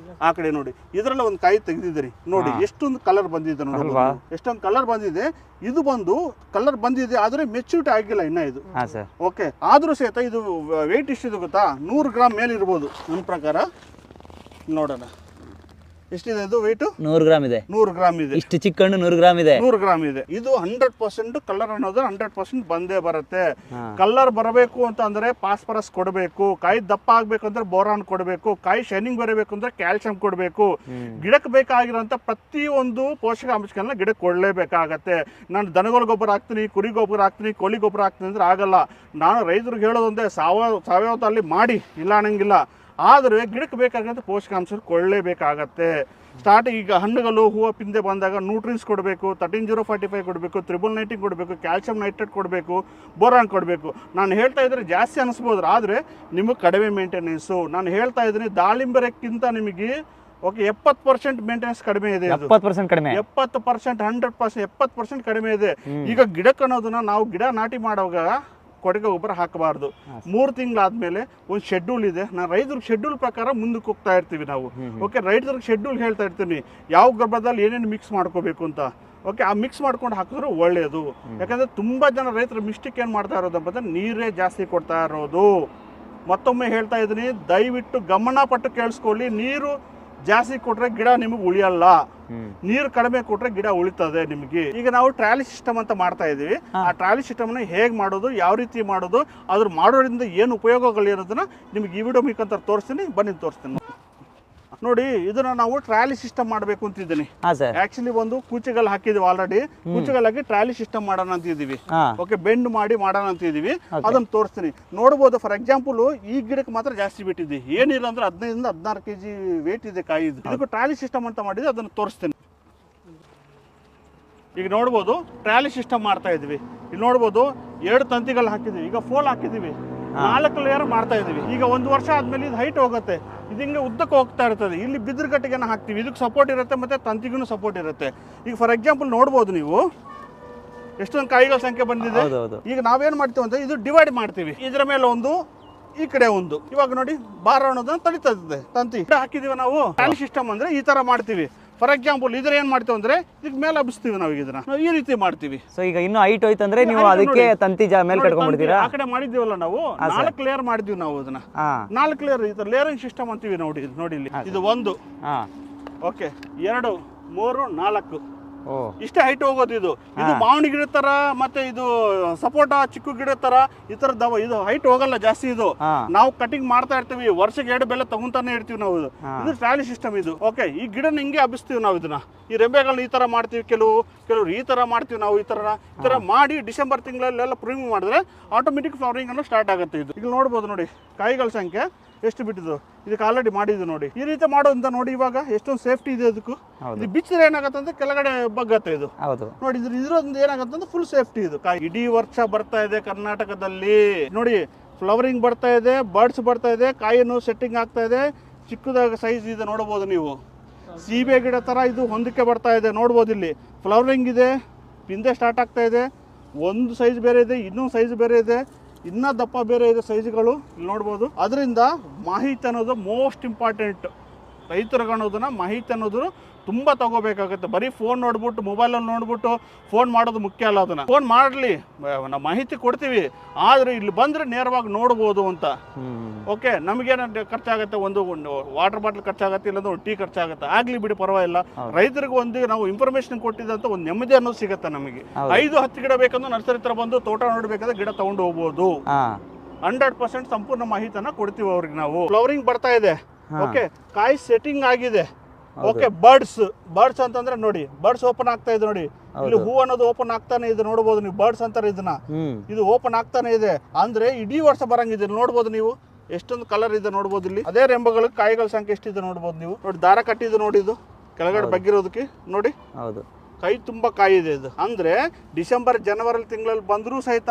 [SPEAKER 1] ಆ ಕಡೆ ನೋಡಿ, ಇದರಲ್ಲಿ ಒಂದು ಕಾಯಿ ತೆಗೆದಿದ್ದೀರಿ ನೋಡಿ, ಎಷ್ಟೊಂದು ಕಲರ್ ಬಂದಿದೆ ನೋಡ್ಬೋದು, ಎಷ್ಟೊಂದು ಕಲರ್ ಬಂದಿದೆ. ಇದು ಬಂದು ಕಲರ್ ಬಂದಿದೆ, ಆದ್ರೆ ಮೆಚೂರಿಟಿ ಆಗಿಲ್ಲ ಇನ್ನ ಇದು. ಓಕೆ, ಆದ್ರೂ ಸಹಿತ ಇದು ವೆಯ್ಟ್ ಎಷ್ಟಿದೆ ಗೊತ್ತಾ, 100 ಗ್ರಾಮ್ ಮೇಲೆ ಇರ್ಬೋದು ನನ್ನ ಪ್ರಕಾರ. ನೋಡೋಣ ಎಷ್ಟಿದೆ ಇದು ವೆಯ್ಟ್.
[SPEAKER 2] 100 ಗ್ರಾಮ್ ಇದೆ.
[SPEAKER 1] 100 ಗ್ರಾಮ್ ಇದೆ.
[SPEAKER 2] ಇಷ್ಟು ಚಿಕ್ಕ ಹಣ್ಣು 100 ಗ್ರಾಮ್ ಇದೆ.
[SPEAKER 1] 100 ಗ್ರಾಮ್ ಇದೆ. ಇದು 100% ಕಲರ್ ಅನ್ನೋದು 100% ಬಂದೇ ಬರುತ್ತೆ. ಕಲರ್ ಬರಬೇಕು ಅಂತ ಅಂದ್ರೆ ಫಾಸ್ಫರಸ್ ಕೊಡಬೇಕು, ಕಾಯಿ ದಪ್ಪ ಆಗ್ಬೇಕು ಅಂದ್ರೆ ಬೋರಾನ್ ಕೊಡಬೇಕು, ಕಾಯಿ ಶೈನಿಂಗ್ ಬರಬೇಕು ಅಂದ್ರೆ ಕ್ಯಾಲ್ಸಿಯಂ ಕೊಡಬೇಕು. ಗಿಡಕ್ಕೆ ಬೇಕಾಗಿರೋಂಥ ಪ್ರತಿಯೊಂದು ಪೋಷಕಾಂಶಗಳನ್ನ ಗಿಡಕ್ಕೆ ಕೊಡಲೇಬೇಕಾಗತ್ತೆ. ನಾನು ದನಗಳ ಗೊಬ್ಬರ ಹಾಕ್ತೀನಿ, ಕುರಿ ಗೊಬ್ಬರ ಹಾಕ್ತೀನಿ, ಕೋಳಿ ಗೊಬ್ಬರ ಹಾಕ್ತೀನಿ ಅಂದ್ರೆ ಆಗಲ್ಲ. ನಾನು ರೈತರಿಗೆ ಹೇಳೋದೊಂದೇ, ಸಾವಯವದಲ್ಲಿ ಮಾಡಿ, ಇಲ್ಲ ಅನ್ನಂಗಿಲ್ಲ. ಆದರೆ ಗಿಡಕ್ಕೆ ಬೇಕಾಗಿರೋಂಥ ಪೋಷಕಾಂಶ ಕೊಳ್ಳೇಬೇಕಾಗತ್ತೆ. ಸ್ಟಾರ್ಟಿಂಗ್ ಈಗ ಹಣ್ಣುಗಳು ಹೂವು ಪಿಂದೆ ಬಂದಾಗ ನ್ಯೂಟ್ರಿನ್ಸ್ ಕೊಡಬೇಕು, 13-0-45 ಕೊಡಬೇಕು, 999 ಕೊಡಬೇಕು, ಕ್ಯಾಲ್ಸಿಯಂ ನೈಟ್ರೇಟ್ ಕೊಡಬೇಕು, ಬೋರಾನ್ ಕೊಡಬೇಕು. ನಾನು ಹೇಳ್ತಾ ಇದ್ರೆ ಜಾಸ್ತಿ ಅನಿಸ್ಬೋದು, ಆದರೆ ನಿಮಗೆ ಕಡಿಮೆ ಮೇಂಟೆನೆನ್ಸು. ನಾನು ಹೇಳ್ತಾ ಇದ್ದೀನಿ, ದಾಳಿಂಬೆಕ್ಕಿಂತ ನಿಮಗೆ ಓಕೆ 70% ಮೇಂಟೆನೆನ್ಸ್ ಕಡಿಮೆ ಇದೆ.
[SPEAKER 2] 70% ಕಡಿಮೆ.
[SPEAKER 1] 70% 100% 70% ಕಡಿಮೆ ಇದೆ. ಈಗ ಗಿಡಕ್ಕೆ ಅನ್ನೋದನ್ನ ನಾವು ಗಿಡ ನಾಟಿ ಮಾಡುವಾಗ ಕೊಟ್ಟಿಗೆ ಗೊಬ್ಬರ ಹಾಕಬಾರ್ದು. 3 ತಿಂಗಳಾದ್ಮೇಲೆ ಒಂದು ಶೆಡ್ಯೂಲ್ ಇದೆ. ನಾನು ರೈತರಿಗೆ ಶೆಡ್ಯೂಲ್ ಪ್ರಕಾರ ಮುಂದಕ್ಕೆ ಹೋಗ್ತಾ ಇರ್ತೀವಿ ನಾವು. ಓಕೆ, ರೈತರಿಗೆ ಶೆಡ್ಯೂಲ್ ಹೇಳ್ತಾ ಇರ್ತೀನಿ ಯಾವ ಗೊಬ್ಬರದಲ್ಲಿ ಏನೇನು ಮಿಕ್ಸ್ ಮಾಡ್ಕೋಬೇಕು ಅಂತ. ಓಕೆ, ಆ ಮಿಕ್ಸ್ ಮಾಡ್ಕೊಂಡು ಹಾಕಿದ್ರೆ ಒಳ್ಳೆಯದು. ಯಾಕಂದ್ರೆ ತುಂಬಾ ಜನ ರೈತರ ಮಿಸ್ಟೇಕ್ ಏನು ಮಾಡ್ತಾ ಇರೋದು ಅಂತಂದ್ರೆ ನೀರೇ ಜಾಸ್ತಿ ಕೊಡ್ತಾ ಇರೋದು. ಮತ್ತೊಮ್ಮೆ ಹೇಳ್ತಾ ಇದ್ದೀನಿ, ದಯವಿಟ್ಟು ಗಮನ ಪಟ್ಟು ಕೇಳಿಸ್ಕೊಳ್ಳಿ. ನೀರು ಜಾಸ್ತಿ ಕೊಟ್ರೆ ಗಿಡ ನಿಮಗೆ ಉಳಿಯಲ್ಲ, ನೀರು ಕಡಿಮೆ ಕೊಟ್ರೆ ಗಿಡ ಉಳಿತದೆ ನಿಮಗೆ. ಈಗ ನಾವು ಟ್ರಾಲಿ ಸಿಸ್ಟಮ್ ಅಂತ ಮಾಡ್ತಾ ಇದೀವಿ. ಆ ಟ್ರಾಲಿ ಸಿಸ್ಟಮ್ ನ ಹೇಗೆ ಮಾಡೋದು, ಯಾವ ರೀತಿ ಮಾಡೋದು, ಅದ್ರ ಮಾಡೋದ್ರಿಂದ ಏನು ಉಪಯೋಗಗಳು ಇರೋದನ್ನ ನಿಮ್ಗೆ ಈ ವಿಡಿಯೋ ಮುಖಾಂತರ ತೋರಿಸ್ತೀನಿ. ಬನ್ನಿ ತೋರಿಸ್ತೀನಿ ನೋಡಿ. ಇದನ್ನ ನಾವು ಟ್ರಾಲಿ ಸಿಸ್ಟಮ್ ಮಾಡಬೇಕು ಅಂತಿದ್ದೀನಿ. ಆಕ್ಚುಲಿ ಒಂದು ಕೂಚೆಗಲ್ ಹಾಕಿದ್ವಿ ಆಲ್ರೆಡಿ. ಕೂಚೆಗಲ್ ಹಾಕಿ ಟ್ರಾಲಿ ಸಿಸ್ಟಮ್ ಮಾಡೋಣ ಅಂತಿದೀವಿ. ಓಕೆ, ಬೆಂಡ್ ಮಾಡಿ ಮಾಡೋಣ ಅಂತಿದೀವಿ. ಅದನ್ನ ತೋರಿಸ್ತೀನಿ. ನೋಡ್ಬೋದು, ಫಾರ್ ಎಕ್ಸಾಂಪಲ್ ಈ ಗಿಡಕ್ಕೆ ಮಾತ್ರ ಜಾಸ್ತಿ ಬಿಟ್ಟಿದೆ. ಏನಿಲ್ಲ ಅಂದ್ರೆ 15 ರಿಂದ 16 kg ವೇಟ್ ಇದೆ ಕಾಯಿ. ಇದಕ್ಕೆ ಟ್ರಾಲಿ ಸಿಸ್ಟಮ್ ಅಂತ ಮಾಡಿದ್ವಿ, ಅದನ್ನ ತೋರಿಸ್ತೀನಿ. ಈಗ ನೋಡ್ಬೋದು ಟ್ರಾಲಿ ಸಿಸ್ಟಮ್ ಮಾಡ್ತಾ ಇದೀವಿ. ಇಲ್ಲಿ ನೋಡ್ಬೋದು 2 ತಂತಿಗಳು ಹಾಕಿದ್ವಿ. ಈಗ ಫೋಲ್ ಹಾಕಿದೀವಿ, 4 ಲೇಯರ್ ಮಾಡ್ತಾ ಇದೀವಿ. ಈಗ 1 ವರ್ಷ ಆದ್ಮೇಲೆ ಇದು ಹೈಟ್ ಹೋಗುತ್ತೆ. ಇದು ಹಿಂಗೆ ಉದ್ದಕ್ಕೆ ಹೋಗ್ತಾ ಇರ್ತದೆ. ಇಲ್ಲಿ ಬಿದ್ರ ಗಟ್ಟಿಗೆನ ಹಾಕ್ತಿವಿ. ಇದಕ್ಕೆ ಸಪೋರ್ಟ್ ಇರುತ್ತೆ ಮತ್ತೆ ತಂತಿಗೂ ಸಪೋರ್ಟ್ ಇರುತ್ತೆ. ಈಗ ಫಾರ್ ಎಕ್ಸಾಂಪಲ್ ನೋಡ್ಬೋದು ನೀವು ಎಷ್ಟೊಂದು ಕಾಯಿಗಳ ಸಂಖ್ಯೆ ಬಂದಿದೆ. ಈಗ ನಾವೇನ್ ಮಾಡ್ತೀವಿ ಅಂತ ಇದು ಡಿವೈಡ್ ಮಾಡ್ತೀವಿ. ಇದರ ಮೇಲೆ ಒಂದು, ಈ ಕಡೆ ಒಂದು. ಇವಾಗ ನೋಡಿ ಬಾರ ಅನ್ನೋದನ್ನ ತಡಿತಾ ಇರ್ತದೆ ತಂತಿ ಹಾಕಿದೀವಿ ನಾವು. ಟ್ರಾಲಿ ಸಿಸ್ಟಮ್ ಅಂದ್ರೆ ಈ ತರ ಮಾಡ್ತೀವಿ. ಫಾರ್ ಎಕ್ಸಾಂಪಲ್ ಇದ್ರ ಏನ್ ಮಾಡ್ತೀವಿ ಅಂದ್ರೆ ಇದಕ್ಕೆ ಮೇಲೆ ಹಬ್ಬಿಸ್ತೀವಿ ನಾವು. ಇದನ್ನ ನಾವು ಈ ರೀತಿ ಮಾಡ್ತೀವಿ.
[SPEAKER 2] ಸೊ ಈಗ ಇನ್ನು ಹೈಟ್ ಹೋಯ್ತು ಅಂದ್ರೆ ನೀವು ಅದಕ್ಕೆ ತಂತಿ ಮೇಲೆ ಕಟ್ಕೊಂಡ್ಬಿಡ್ತೀರಾ.
[SPEAKER 1] ಆ ಕಡೆ ಮಾಡಿದೀವಲ್ಲ ನಾವು, 4 ಲೇಯರ್ ಮಾಡಿದ್ವಿ ನಾವು. ಅದನ್ನ 4 ಲೇಯರ್, ಈ ತರ ಲೇಯರಿಂಗ್ ಸಿಸ್ಟಮ್ ಅಂತೀವಿ. ನೋಡಿ ಇಲ್ಲಿ ಇದು 1, ಓಕೆ 2, 3, 4 ಇಷ್ಟೇ ಹೈಟ್ ಹೋಗೋದು. ಇದು ಮಾವಿನ ಗಿಡ ತರ ಮತ್ತೆ ಇದು ಸಪೋಟ ಚಿಕ್ಕ ಗಿಡ ತರ ಈ ತರ ಇದು ಹೈಟ್ ಹೋಗಲ್ಲ ಜಾಸ್ತಿ. ಇದು ನಾವು ಕಟಿಂಗ್ ಮಾಡ್ತಾ ಇರ್ತೀವಿ. ವರ್ಷಕ್ಕೆ 2 ಬೆಲೆ ತಗೊಂತಾನೆ ಇರ್ತೀವಿ ನಾವು. ಇದು ಟ್ರಾಲಿ ಸಿಸ್ಟಮ್ ಇದು. ಓಕೆ, ಈ ಗಿಡನ ಹಿಂಗೆ ಹಬ್ಬಿಸ್ತೀವಿ ನಾವು. ಇದನ್ನ ಈ ರೆಂಬೆಗಳನ್ನ ಈ ತರ ಮಾಡ್ತೀವಿ. ಕೆಲವರು ಈ ತರ ಮಾಡ್ತೀವಿ ನಾವು. ಈ ತರ ಮಾಡಿ ಡಿಸೆಂಬರ್ ತಿಂಗಳಲ್ಲೆಲ್ಲ ಪ್ರೂವಿಂಗ್ ಮಾಡಿದ್ರೆ ಆಟೋಮೆಟಿಕ್ ಫ್ಲವರಿಂಗ್ ಅನ್ನು ಸ್ಟಾರ್ಟ್ ಆಗುತ್ತೆ. ಇದು ಈಗ ನೋಡ್ಬೋದು ನೋಡಿ ಕಾಯಿಗಳ ಸಂಖ್ಯೆ ಎಷ್ಟು ಬಿಟ್ಟಿದ್ದು. ಇದಕ್ಕೆ ಆಲ್ರೆಡಿ ಮಾಡಿದ್ದು ನೋಡಿ. ಈ ರೀತಿ ಮಾಡೋದಂತ ನೋಡಿ. ಇವಾಗ ಎಷ್ಟೊಂದು ಸೇಫ್ಟಿ ಇದೆ ಅದಕ್ಕೂ. ಇದು ಬಿಚ್ಚಿದ್ರೆ ಏನಾಗತ್ತೆ ಅಂದ್ರೆ ಕೆಳಗಡೆ ಬಗ್ಗತ್ತೆ ಇದು. ನೋಡಿ ಇದ್ರೊಂದು ಏನಾಗತ್ತೆ ಅಂದ್ರೆ ಫುಲ್ ಸೇಫ್ಟಿ ಇದು. ಇಡೀ ವರ್ಷ ಬರ್ತಾ ಇದೆ ಕರ್ನಾಟಕದಲ್ಲಿ. ನೋಡಿ ಫ್ಲವರಿಂಗ್ ಬರ್ತಾ ಇದೆ, ಬರ್ಡ್ಸ್ ಬರ್ತಾ ಇದೆ, ಕಾಯಿಯನ್ನು ಸೆಟ್ಟಿಂಗ್ ಆಗ್ತಾ ಇದೆ. ಚಿಕ್ಕದಾಗ ಸೈಜ್ ಇದೆ ನೋಡಬಹುದು ನೀವು. ಸೀಬೆ ಗಿಡ ತರ ಇದು ಹೊಂದಕ್ಕೆ ಬರ್ತಾ ಇದೆ. ನೋಡ್ಬೋದು ಇಲ್ಲಿ ಫ್ಲವರಿಂಗ್ ಇದೆ, ಪಿಂದೆ ಸ್ಟಾರ್ಟ್ ಆಗ್ತಾ ಇದೆ. ಒಂದು ಸೈಜ್ ಬೇರೆ ಇದೆ, ಇನ್ನೊಂದು ಸೈಜ್ ಬೇರೆ ಇದೆ, ಇನ್ನೂ ದಪ್ಪ ಬೇರೆ ಇದೆ ಸೈಜ್ಗಳು. ಇಲ್ಲಿ ನೋಡ್ಬೋದು. ಅದರಿಂದ ಮಾಹಿತಿ ಅನ್ನೋದು ಮೋಸ್ಟ್ ಇಂಪಾರ್ಟೆಂಟ್. ರೈತರಿಗೆ ಅನ್ನೋದನ್ನ ಮಾಹಿತಿ ಅನ್ನೋದು ತುಂಬ ತಗೋಬೇಕಾಗುತ್ತೆ. ಬರೀ ಫೋನ್ ನೋಡ್ಬಿಟ್ಟು ಮೊಬೈಲಲ್ಲಿ ನೋಡ್ಬಿಟ್ಟು ಫೋನ್ ಮಾಡೋದು ಮುಖ್ಯ ಅಲ್ಲ. ಅದನ್ನ ಫೋನ್ ಮಾಡಲಿ, ನಾವು ಮಾಹಿತಿ ಕೊಡ್ತೀವಿ, ಆದರೆ ಇಲ್ಲಿ ಬಂದರೆ ನೇರವಾಗಿ ನೋಡ್ಬೋದು ಅಂತ. ಓಕೆ, ನಮಗೇನು ಖರ್ಚಾಗುತ್ತೆ, ಒಂದು ವಾಟರ್ ಬಾಟಲ್ ಖರ್ಚಾಗತ್ತೆ, ಇಲ್ಲಾಂದ್ರೆ ಒಂದು ಟೀ ಖರ್ಚಾಗುತ್ತೆ. ಆಗ್ಲಿ ಬಿಡಿ, ಪರವಾಗಿಲ್ಲ. ರೈತರಿಗೆ ಒಂದು ನಾವು ಇನ್ಫಾರ್ಮೇಶನ್ ಕೊಟ್ಟಿದ್ದಂತ ಒಂದು ನೆಮ್ಮದಿ ಅನ್ನೋದು ಸಿಗುತ್ತೆ ನಮಗೆ. 5-10 ಗಿಡ ಬೇಕಂದ್ರೆ ನರ್ಸರಿ ಹತ್ರ ಬಂದು ತೋಟ ನೋಡ್ಬೇಕಾದ್ರೆ ಗಿಡ ತಗೊಂಡು ಹೋಗ್ಬೋದು. 100% ಸಂಪೂರ್ಣ ಮಾಹಿತಿಯನ್ನ ಕೊಡ್ತೀವಿ ಅವ್ರಿಗೆ ನಾವು. ಫ್ಲವರಿಂಗ್ ಬರ್ತಾ ಇದೆ. ಓಕೆ, ಕಾಯಿ ಸೆಟ್ಟಿಂಗ್ ಆಗಿದೆ. ಓಕೆ, ಬರ್ಡ್ಸ್ ಅಂತಂದ್ರೆ ನೋಡಿ, ಬರ್ಡ್ಸ್ ಓಪನ್ ಆಗ್ತಾ ಇದೆ ನೋಡಿ. ಇಲ್ಲಿ ಹೂ ಅನ್ನೋದು ಓಪನ್ ಆಗ್ತಾನೆ ಇದೆ. ನೋಡ್ಬೋದು ನೀವು, ಬರ್ಡ್ಸ್ ಅಂತಾರೆ ಇದನ್ನ. ಇದು ಓಪನ್ ಆಗ್ತಾನೆ ಇದೆ ಅಂದ್ರೆ ಇಡೀ ವರ್ಷ ಬರಂಗಿದೆ. ನೋಡ್ಬೋದು ನೀವು ಎಷ್ಟೊಂದು ಕಲರ್ ಇದೆ ನೋಡ್ಬೋದು. ಇಲ್ಲಿ ಅದೇ ರೆಂಬೆಗಳು ಕಾಯಿಗಳ ಸಂಖ್ಯೆ ಎಷ್ಟಿದೆ ನೋಡ್ಬೋದು ನೀವು. ನೋಡಿ ದಾರ ಕಟ್ಟಿದ್ದು ನೋಡಿ, ಇದು ಕೆಳಗಡೆ ಬಗ್ಗಿರೋದಕ್ಕೆ ನೋಡಿ. ಕೈ ತುಂಬ ಕಾಯಿ ಇದೆ. ಇದು ಅಂದ್ರೆ ಡಿಸೆಂಬರ್ ಜನವರಿ ತಿಂಗಳಲ್ಲಿ ಬಂದರೂ ಸಹಿತ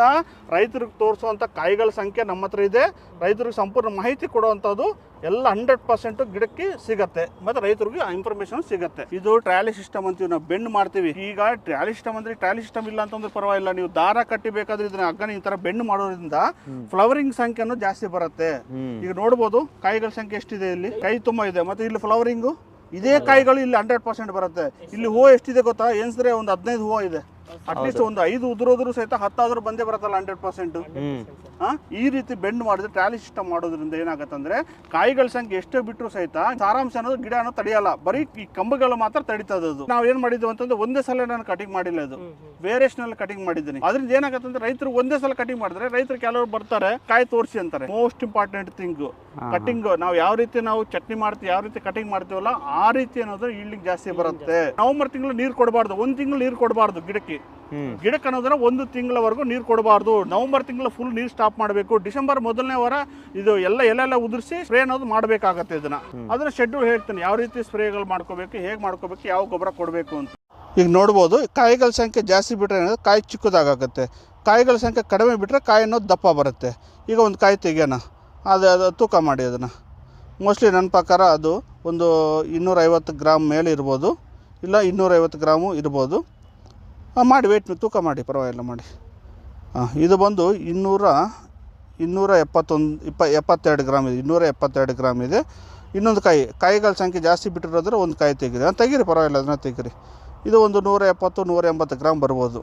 [SPEAKER 1] ರೈತರಿಗೆ ತೋರಿಸುವಂತ ಕಾಯಿಗಳ ಸಂಖ್ಯೆ ನಮ್ಮ ಹತ್ರ ಇದೆ. ರೈತರಿಗೆ ಸಂಪೂರ್ಣ ಮಾಹಿತಿ ಕೊಡುವಂಥದ್ದು ಎಲ್ಲ 100% ಗಿಡಕ್ಕೆ ಸಿಗತ್ತೆ. ಮತ್ತೆ ರೈತರಿಗೆ ಇನ್ಫಾರ್ಮೇಶನ್ ಸಿಗತ್ತೆ. ಇದು ಟ್ರಾಲಿ ಸಿಸ್ಟಮ್ ಅಂತೀವಿ ನಾವು, ಬೆಂಡ್ ಮಾಡ್ತೀವಿ. ಈಗ ಟ್ರಾಲಿ ಸಿಸ್ಟಮ್ ಅಂದ್ರೆ ಟ್ರಾಲಿ ಸಿಸ್ಟಮ್ ಇಲ್ಲ ಅಂತಂದ್ರೆ ಪರವಾಗಿಲ್ಲ, ನೀವು ದಾರ ಕಟ್ಟಿಬೇಕಾದ್ರೆ ಇದನ್ನ ಹಗ್ಗನ ಈ ತರ ಬೆಂಡ್ ಮಾಡೋದ್ರಿಂದ ಫ್ಲವರಿಂಗ್ ಸಂಖ್ಯೆನೂ ಜಾಸ್ತಿ ಬರುತ್ತೆ. ಈಗ ನೋಡ್ಬೋದು ಕಾಯಿಗಳ ಸಂಖ್ಯೆ ಎಷ್ಟಿದೆ. ಇಲ್ಲಿ ಕೈ ತುಂಬ ಇದೆ, ಮತ್ತೆ ಇಲ್ಲಿ ಫ್ಲವರಿಂಗು ಇದೇ ಕಾಯಿಗಳು ಇಲ್ಲಿ 100% ಬರುತ್ತೆ. ಇಲ್ಲಿ ಹೂವು ಎಷ್ಟಿದೆ ಗೊತ್ತಾ? ಏನ್ಸ್ರೆ ಒಂದು 15 ಹೂವು ಇದೆ. ಅಟ್ಲೀಸ್ಟ್ ಒಂದು 5 ಉದುರೋದ್ರು ಸಹಿತ 10 ಆದ್ರೂ ಬಂದೇ ಬರುತ್ತಲ್ಲ 100%. ಈ ರೀತಿ ಬೆಂಡ್ ಮಾಡಿದ್ರೆ ಟ್ರಾಲಿ ಸಿಸ್ಟಮ್ ಮಾಡೋದ್ರಿಂದ ಏನಾಗುತ್ತೆ ಅಂದ್ರೆ ಕಾಯಿಗಳ ಸಂಖ್ಯೆ ಎಷ್ಟೇ ಬಿಟ್ಟರು ಸಹಿತ ಸಾರಾಂಶ ಅನ್ನೋದು ಗಿಡ ಅನ್ನೋ ತಡೆಯಲ್ಲ. ಬರೀ ಈ ಕಂಬಗಳು ಮಾತ್ರ ತಡಿತದ. ನಾವ್ ಏನ್ ಮಾಡಿದ್ವಿ ಅಂತಂದ್ರೆ ಒಂದೇ ಸಲ ನಾನು ಕಟಿಂಗ್ ಮಾಡಿಲ್ಲ, ಇದು ವೇರಿಯೇಷನ್ ಅಲ್ಲಿ ಕಟಿಂಗ್ ಮಾಡಿದ್ದೀನಿ. ಅದರಿಂದ ಏನಾಗುತ್ತೆ ಅಂದ್ರೆ ರೈತರು ಒಂದೇ ಸಲ ಕಟಿಂಗ್ ಮಾಡಿದ್ರೆ ರೈತರು ಕೆಲವರು ಬರ್ತಾರೆ ಕಾಯಿ ತೋರಿಸಿ ಅಂತಾರೆ. Most important thing cutting. ನಾವು ಯಾವ ರೀತಿ ನಾವು ಚಟ್ನಿ ಮಾಡ್ತೀವಿ, ಯಾವ ರೀತಿ ಕಟಿಂಗ್ ಮಾಡ್ತೀವಲ್ಲ ಆ ರೀತಿ ಅನ್ನೋದು ಈಲ್ಡಿಂಗ್ ಜಾಸ್ತಿ ಬರುತ್ತೆ. ನವೆಂಬರ್ ತಿಂಗಳು ನೀರು ಕೊಡಬಾರ್ದು, 1 ತಿಂಗಳು ನೀರು ಕೊಡಬಾರ್ದು ಗಿಡಕ್ಕೆ ಅನ್ನೋದನ್ನ 1 ತಿಂಗಳವರೆಗೂ ನೀರು ಕೊಡಬಾರ್ದು. ನವೆಂಬರ್ ತಿಂಗಳು ಫುಲ್ ನೀರು ಸ್ಟಾಪ್ ಮಾಡಬೇಕು. ಡಿಸೆಂಬರ್ ಮೊದಲನೇ ವಾರ ಇದು ಎಲ್ಲ ಉದುರಿಸಿ ಸ್ಪ್ರೇ ಅನ್ನೋದು ಮಾಡಬೇಕಾಗತ್ತೆ. ಅದನ್ನ ಶೆಡ್ಯೂಲ್ ಹೇಳ್ತೀನಿ, ಯಾವ ರೀತಿ ಸ್ಪ್ರೇಗಳು ಮಾಡ್ಕೋಬೇಕು, ಹೇಗೆ ಮಾಡ್ಕೋಬೇಕು, ಯಾವ ಗೊಬ್ಬರ ಕೊಡಬೇಕು ಅಂತ. ಈಗ ನೋಡ್ಬೋದು ಕಾಯಿಗಳ ಸಂಖ್ಯೆ ಜಾಸ್ತಿ ಬಿಟ್ರೆ ಕಾಯಿ ಚಿಕ್ಕದಾಗತ್ತೆ, ಕಾಯಿಗಳ ಸಂಖ್ಯೆ ಕಡಿಮೆ ಬಿಟ್ರೆ ಕಾಯಿ ಅನ್ನೋದು ದಪ್ಪ ಬರುತ್ತೆ. ಈಗ ಒಂದು ಕಾಯಿ ತೆಗಿಯೋಣ, ಅದು ತೂಕ ಮಾಡಿ. ಅದನ್ನು ಮೋಸ್ಟ್ಲಿ ನನ್ನ ಪ್ರಕಾರ ಅದು ಒಂದು 250 ಗ್ರಾಮ್ ಮೇಲೆ ಇರ್ಬೋದು, ಇಲ್ಲ 250 ಗ್ರಾಮು ಇರ್ಬೋದು. ಮಾಡಿ ವೆಯ್ಟ್ ತೂಕ ಮಾಡಿ, ಪರವಾಗಿಲ್ಲ ಮಾಡಿ. ಇದು ಬಂದು 272 ಗ್ರಾಮ್ ಇದೆ, 272 ಗ್ರಾಮ್ ಇದೆ. ಇನ್ನೊಂದು ಕಾಯಿಗಳ ಸಂಖ್ಯೆ ಜಾಸ್ತಿ ಬಿಟ್ಟಿರೋದ್ರೆ ಒಂದು ಕಾಯಿ ತೆಗೀರಿ, ತೆಗೀರಿ ಪರವಾಗಿಲ್ಲ, ಅದನ್ನ ತೆಗೀರಿ. ಇದು ಒಂದು 170-180 ಗ್ರಾಮ್ ಬರ್ಬೋದು.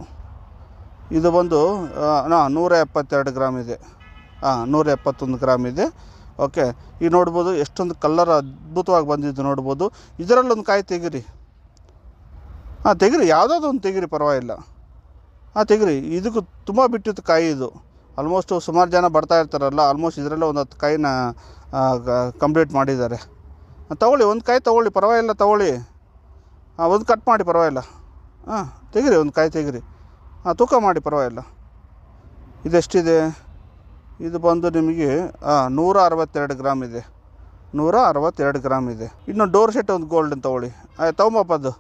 [SPEAKER 1] ಇದು ಬಂದು 172 ಗ್ರಾಮ್ ಇದೆ, 171 ಗ್ರಾಮ್ ಇದೆ. ಓಕೆ, ಈಗ ನೋಡ್ಬೋದು ಎಷ್ಟೊಂದು ಕಲ್ಲರ್ ಅದ್ಭುತವಾಗಿ ಬಂದಿದ್ದು ನೋಡ್ಬೋದು. ಇದರಲ್ಲೊಂದು ಕಾಯಿ ತೆಗೀರಿ, ತೆಗೀರಿ, ಯಾವುದಾದ್ರು ಒಂದು ತೆಗೀರಿ ಪರವಾಗಿಲ್ಲ. ತೆಗೀರಿ. ಇದಕ್ಕೂ ತುಂಬ ಬಿಟ್ಟಿತ್ತು ಕಾಯಿ. ಇದು ಆಲ್ಮೋಸ್ಟು ಸುಮಾರು ಜನ ಬರ್ತಾ ಇರ್ತಾರಲ್ಲ, ಆಲ್ಮೋಸ್ಟ್ ಇದರಲ್ಲೇ ಒಂದು 10 ಕಾಯಿನ ಕಂಪ್ಲೀಟ್ ಮಾಡಿದ್ದಾರೆ. ತೊಗೊಳ್ಳಿ, ಒಂದು ಕಾಯಿ ತೊಗೊಳ್ಳಿ, ಪರವಾಗಿಲ್ಲ, ತೊಗೊಳ್ಳಿ. ಒಂದು ಕಟ್ ಮಾಡಿ, ಪರವಾಗಿಲ್ಲ. ತೆಗೀರಿ, ಒಂದು ಕಾಯಿ ತೆಗೀರಿ. ತೂಕ ಮಾಡಿ, ಪರವಾಗಿಲ್ಲ. ಇದೆಷ್ಟಿದೆ? ಇದು ಬಂದು ನಿಮಗೆ 162 ಗ್ರಾಮ್ ಇದೆ, 162 ಗ್ರಾಮ್ ಇದೆ. ಇನ್ನು ಡೋರ್ ಸೆಟ್ ಒಂದು ಗೋಲ್ಡನ್ ತೊಗೊಳ್ಳಿ, ತೊಗೊಂಬಪ್ಪದು.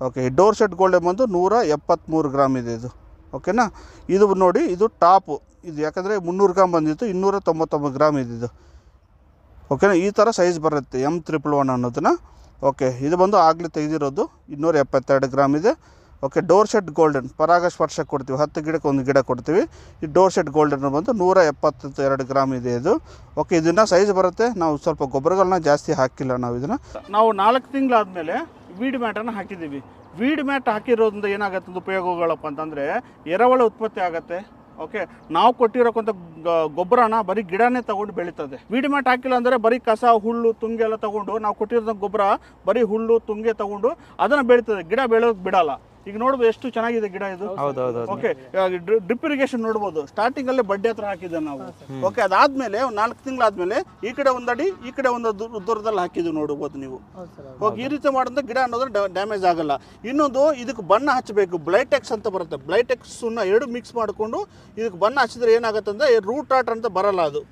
[SPEAKER 1] ಓಕೆ, ಈ ಡೋರ್ ಸೆಟ್ ಗೋಲ್ಡನ್ ಬಂದು 173 ಗ್ರಾಮ್ ಇದೆ ಇದು. ಓಕೆನಾ? ಇದು ನೋಡಿ, ಇದು ಟಾಪು. ಇದು ಯಾಕಂದರೆ 300 ಗ್ರಾಮ್ ಬಂದಿತ್ತು, 299 ಗ್ರಾಮ್ ಇದ್ದಿದ್ದು. ಓಕೆನಾ? ಈ ಥರ ಸೈಜ್ ಬರುತ್ತೆ M111 ಅನ್ನೋದನ್ನ. ಓಕೆ, ಇದು ಬಂದು ಆಗಲೇ ತೆಗೆದಿರೋದು 272 ಗ್ರಾಮ್ ಇದೆ. ಓಕೆ, ಡೋರ್ ಸೆಟ್ ಗೋಲ್ಡನ್ ಪರಾಗಸ್ಪರ್ಶ ಕೊಡ್ತೀವಿ, 10 ಗಿಡಕ್ಕೆ ಒಂದು ಗಿಡ ಕೊಡ್ತೀವಿ. ಈ ಡೋರ್ ಸೆಟ್ ಗೋಲ್ಡನ್ ಬಂದು 172 ಗ್ರಾಮ್ ಇದೆ ಇದು. ಓಕೆ, ಇದನ್ನು ಸೈಜ್ ಬರುತ್ತೆ. ನಾವು ಸ್ವಲ್ಪ ಗೊಬ್ಬರಗಳನ್ನ ಜಾಸ್ತಿ ಹಾಕಿಲ್ಲ ನಾವು ಇದನ್ನು. ನಾವು 4 ತಿಂಗಳಾದಮೇಲೆ ವೀಡ್ ಮ್ಯಾಟನ್ನು ಹಾಕಿದ್ದೀವಿ. ವೀಡ್ ಮ್ಯಾಟ್ ಹಾಕಿರೋದ್ರಿಂದ ಏನಾಗುತ್ತೆ ಉಪಯೋಗಗಳಪ್ಪ ಅಂತಂದರೆ, ಎರೆಹುಳ ಉತ್ಪತ್ತಿ ಆಗುತ್ತೆ. ಓಕೆ, ನಾವು ಕೊಟ್ಟಿರೋಕ್ಕಂಥ ಗೊಬ್ಬರನ ಬರೀ ಗಿಡನೇ ತಗೊಂಡು ಬೆಳೀತದೆ. ವೀಡ್ ಮ್ಯಾಟ್ ಹಾಕಿಲ್ಲ ಅಂದರೆ ಬರೀ ಕಸ, ಹುಲ್ಲು, ತುಂಗೆ ಎಲ್ಲ ತಗೊಂಡು, ನಾವು ಕೊಟ್ಟಿರೋ ಗೊಬ್ಬರ ಬರೀ ಹುಲ್ಲು, ತುಂಗೆ ತಗೊಂಡು ಅದನ್ನು ಬೆಳೀತದೆ, ಗಿಡ ಬೆಳೆಯೋಕೆ ಬಿಡಲ್ಲ. ಈಗ ನೋಡ್ಬೋದು ಎಷ್ಟು ಚೆನ್ನಾಗಿದೆ ಗಿಡ ಇದು. ಓಕೆ, ಡ್ರಿಪ್ ಇರಿಗೇಷನ್ ನೋಡ್ಬೋದು. ಸ್ಟಾರ್ಟಿಂಗ್ ಅಲ್ಲೇ ಬಡ್ಡಿ ಹತ್ರ ಹಾಕಿದ್ದೆ ನಾವು. ಓಕೆ, ಅದಾದ್ಮೇಲೆ 4 ತಿಂಗಳಾದ್ಮೇಲೆ ಈ ಕಡೆ ಒಂದು ಅಡಿ, ಈ ಕಡೆ ಒಂದು ದೂರದಲ್ಲಿ ಹಾಕಿದ್ವಿ ನೋಡ್ಬೋದು ನೀವು. ಓಕೆ, ಈ ರೀತಿ ಮಾಡಿದ್ರೆ ಗಿಡ ಅನ್ನೋದ್ರೆ ಡ್ಯಾಮೇಜ್ ಆಗಲ್ಲ. ಇನ್ನೊಂದು, ಇದಕ್ಕೆ ಬಣ್ಣ ಹಚ್ಚಬೇಕು. ಬ್ಲೈಟೆಕ್ಸ್ ಅಂತ ಬರುತ್ತೆ, ಬ್ಲೈಟೆಕ್ಸ್ ಎರಡು ಮಿಕ್ಸ್ ಮಾಡಿಕೊಂಡು ಇದಕ್ಕೆ ಬಣ್ಣ ಹಚ್ಚಿದ್ರೆ ಏನಾಗುತ್ತೆ ಅಂದರೆ ರೂಟ್ ರಾಟ್ ಅಂತ ಬರಲ್ಲ ಅದು,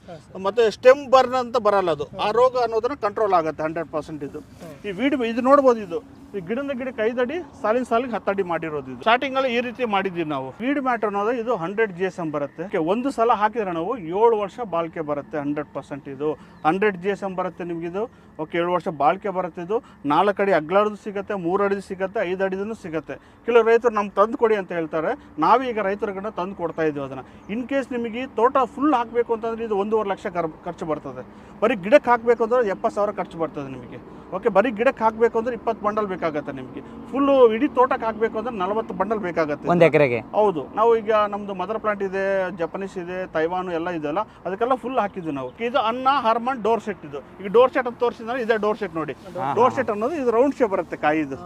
[SPEAKER 1] ಮತ್ತೆ ಸ್ಟೆಮ್ ಬರ್ನ್ ಅಂತ ಬರಲ್ಲ ಅದು. ಆ ರೋಗ ಅನ್ನೋದನ್ನ ಕಂಟ್ರೋಲ್ ಆಗುತ್ತೆ 100%. ಇದು ಇದು ನೋಡ್ಬೋದು. ಇದು ಈ ಗಿಡದ ಗಿಡಕ್ಕೆ 5 ಅಡಿ, ಸಾಲಿನ ಸಾಲಿಗೆ 10 ಅಡಿ ಮಾಡಿರೋದು. ಇದು ಸ್ಟಾರ್ಟಿಂಗ್ ಅಲ್ಲಿ ಈ ರೀತಿ ಮಾಡಿದ್ದೀವಿ ನಾವು. ವೀಡ್ ಮ್ಯಾಟ್ ಅನ್ನೋದು ಇದು 100 GSM ಬರುತ್ತೆ. ಒಂದು ಸಲ ಹಾಕಿದ್ರೆ ನಾವು 7 ವರ್ಷ ಬಾಳಿಕೆ ಬರುತ್ತೆ 100%. ಇದು 100 GSM ಬರುತ್ತೆ ನಿಮಗಿದು. ಓಕೆ, 7 ವರ್ಷ ಬಾಳಿಕೆ ಬರುತ್ತೆ. ಇದು 4 ಅಡಿ ಅಗ್ಲಾರದು ಸಿಗುತ್ತೆ, 3 ಅಡಿ ಸಿಗುತ್ತೆ, 5 ಅಡಿದೂ ಸಿಗುತ್ತೆ. ಕೆಲವು ರೈತರು ನಮ್ಗೆ ತಂದು ಕೊಡಿ ಅಂತ ಹೇಳ್ತಾರೆ. ನಾವೀಗ ರೈತರುಗಳನ್ನ ತಂದು ಕೊಡ್ತಾ ಇದ್ದೀವಿ ಅದನ್ನು. ಇನ್ ಕೇಸ್ ನಿಮಗೆ ತೋಟ ಫುಲ್ ಹಾಕಬೇಕು ಅಂತಂದ್ರೆ ಇದು 1.5 ಲಕ್ಷ ಖರ್ಚು ಬರ್ತದೆ. ಬರೀ ಗಿಡಕ್ಕೆ ಹಾಕಬೇಕು ಅಂದ್ರೆ 70,000 ಖರ್ಚು ಬರ್ತದೆ ನಿಮಗೆ. ಓಕೆ, ಬರೀ ಗಿಡಕ್ಕೆ ಹಾಕಬೇಕು ಅಂದ್ರೆ 20 ಬಂಡಲ್ ಬೇಕಾಗುತ್ತೆ ನಿಮಗೆ. ಫುಲ್ಲು ಇಡೀ ತೋಟಕ್ಕೆ ಹಾಕಬೇಕು ಅಂದ್ರೆ 40 ಬಂಡಲ್ ಬೇಕಾಗುತ್ತೆ
[SPEAKER 2] 1 ಎಕರೆಗೆ.
[SPEAKER 1] ಹೌದು, ನಾವು ಈಗ ನಮ್ದು ಮದರ್ ಪ್ಲಾಂಟ್ ಇದೆ, ಜಪನೀಸ್ ಇದೆ, ತೈವಾನು ಎಲ್ಲ ಇದೆಲ್ಲ, ಅದಕ್ಕೆಲ್ಲ ಫುಲ್ ಹಾಕಿದ್ವಿ ನಾವು. ಇದು ಅನ್ನ ಹಾರ್ಮನ್ ಡೋರ್ ಸೆಟ್. ಇದು ಈಗ ಡೋರ್ ಸೆಟ್ ಅಂತ ತೋರಿಸಿದ್ರೆ ಇದೇ ಡೋರ್ ಸೆಟ್ ನೋಡಿ. ಡೋರ್ ಸೆಟ್ ಅನ್ನೋದು ಇದು ರೌಂಡ್ ಶೇಪ್ ಬರುತ್ತೆ ಕಾಯಿ ಇದು.